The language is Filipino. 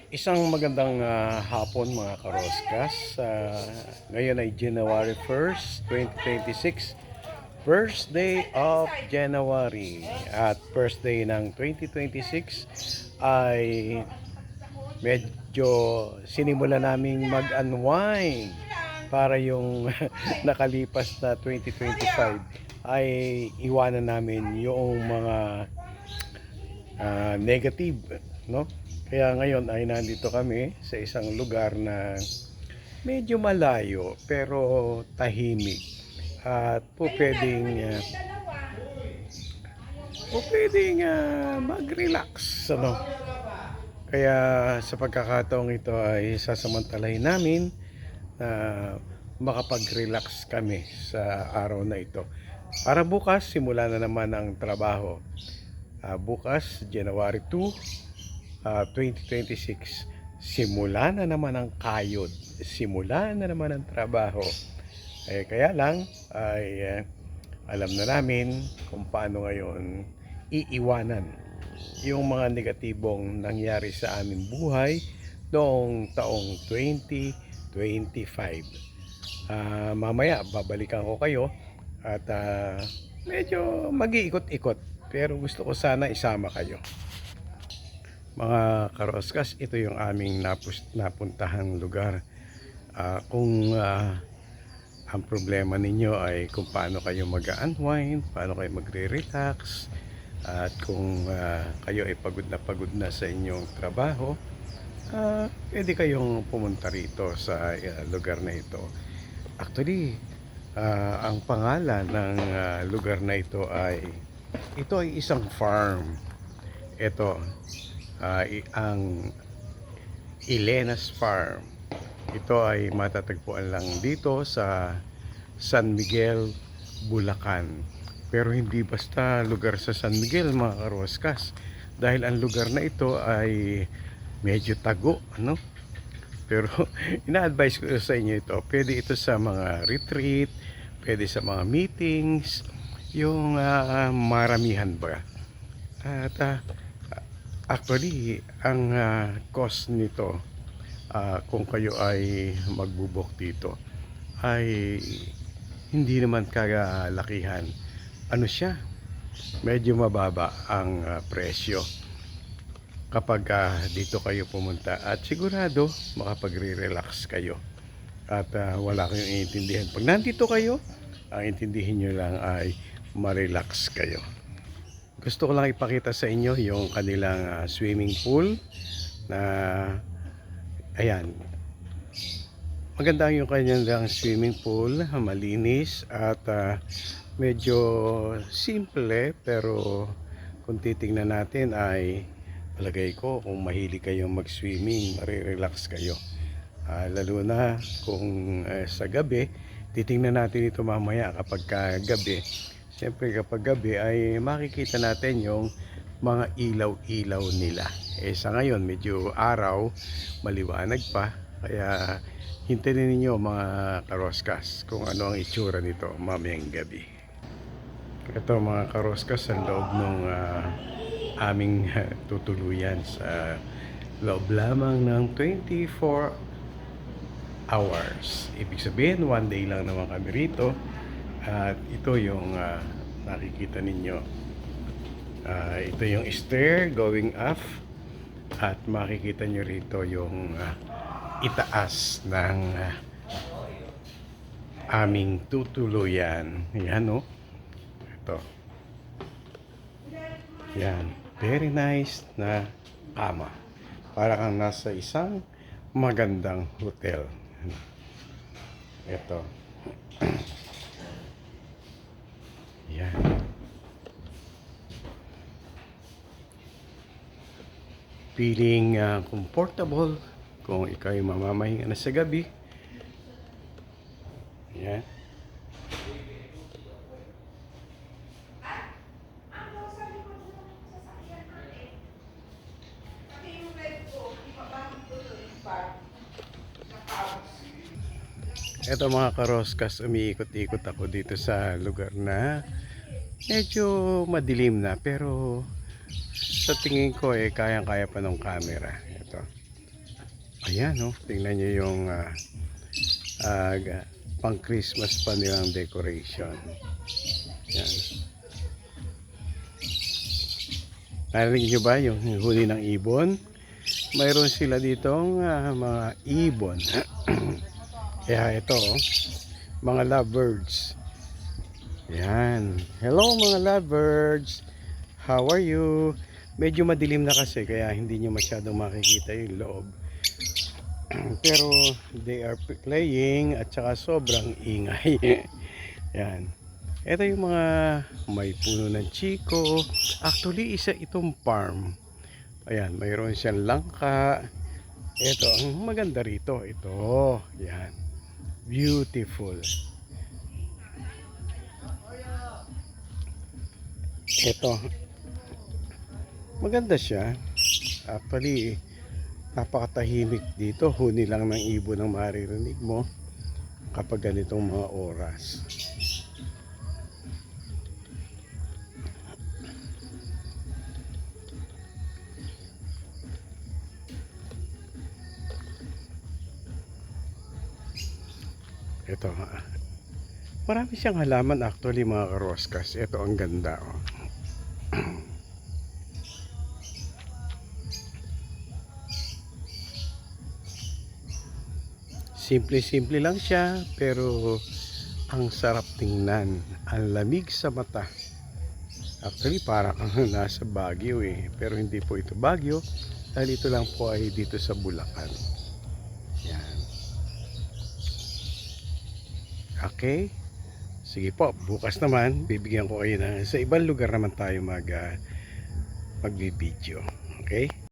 Isang magandang hapon mga karoskas. Ngayon ay January 1st, 2026. First day of January. At first day ng 2026 ay medyo sinimula naming mag-unwind para yung nakalipas na 2025 ay iwanan namin yung mga negative, no? Kaya ngayon ay nandito kami sa isang lugar na medyo malayo pero tahimik at po pwedeng mag-relax, ano? Kaya sa pagkakataong ito ay sasamantalahin namin na makapag-relax kami sa araw na ito. Para bukas, simula na naman ang trabaho. Bukas, January 2, 2026, simula na naman ang kayod, simula na naman ang trabaho. Kaya lang ay alam na namin kung paano ngayon iiwanan yung mga negatibong nangyari sa aming buhay noong taong 2025. Mamaya babalikan ko kayo at medyo mag-iikot-ikot pero gusto ko sana isama kayo. Mga karoskas, ito yung aming napuntahang lugar. Kung ang problema ninyo ay kung paano kayo mag-unwind, paano kayo magre-relax, at kung kayo ay pagod na sa inyong trabaho, pwede kayong pumunta rito sa lugar na ito. Actually, ang pangalan ng lugar na ito ay isang farm. Ito ang Elena's Farm. Ito ay matatagpuan lang dito sa San Miguel, Bulacan. Pero hindi basta lugar sa San Miguel mga karoskas, dahil ang lugar na ito ay medyo tago, no? Pero ina-advise ko sa inyo ito. Pwede ito sa mga retreat, pwede sa mga meetings, yung maramihan ba. At actually, ang cost nito, kung kayo ay magbubok dito, ay hindi naman kagalakihan. Ano siya? Medyo mababa ang presyo kapag dito kayo pumunta. At sigurado, makapagre-relax kayo. At wala kayong iintindihan. Pag nandito kayo, ang intindihin nyo lang ay ma-relax kayo. Gusto ko lang ipakita sa inyo yung kanilang swimming pool na ayan. Maganda yung kanilang swimming pool, malinis at medyo simple, pero kung titingnan natin ay palagay ko kung mahilig kayong mag-swimming, marirelax kayo. Lalo na kung sa gabi, titingnan natin ito mamaya kapag gabi. Siyempre kapag gabi ay makikita natin yung mga ilaw-ilaw nila. Sa ngayon medyo araw, maliwanag pa. Kaya hintayin ninyo mga karoskas kung ano ang itsura nito mamayang gabi. Ito mga karoskas, ang loob ng aming tutuluyan sa loob lamang ng 24 hours. Ibig sabihin, one day lang naman kami rito. At ito yung nakikita ninyo. Ito yung stair going up. At makikita nyo rito yung itaas ng aming tutuluyan. Yan, no? Ito. Yan. Very nice na kama. Para kang nasa isang magandang hotel. Ito. Yan. Feeling comfortable kung ikaw ay mamamahinga na sa gabi. Yan. Ito mga karoskas, umiikot-ikot ako dito sa lugar na medyo madilim na, pero sa tingin ko kayang-kaya pa ng camera. Ito. Ayan, oh. Tingnan nyo yung pang Christmas pa nilang decoration. Yan. Narinig nyo ba yung huni ng ibon? Mayroon sila ditong mga ibon. Kaya ito, oh, mga lovebirds. Yan. Hello mga lovebirds. How are you? Medyo madilim na kasi kaya hindi nyo masyadong makikita yung loob. Pero they are playing at saka sobrang ingay. Yan. Ito yung mga may puno ng chiko. Actually, isa itong farm. Ayan, mayroon siyang langka. Ito, ang maganda rito. Ito, yan. Beautiful. Ito, maganda siya. Actually, napakatahimik dito. Huni lang ng ibon ang maririnig mo kapag ganitong mga oras. Ito, marami siyang halaman actually mga karoskas. Ito ang ganda, oh. Simple-simple lang siya pero ang sarap tingnan. Ang lamig sa mata. Actually parang nasa Baguio eh. Pero hindi po ito Baguio dahil ito lang po ay dito sa Bulacan. Yan. Okay. Sige po, bukas naman bibigyan ko kayo sa ibang lugar naman tayo magbibideo. Okay?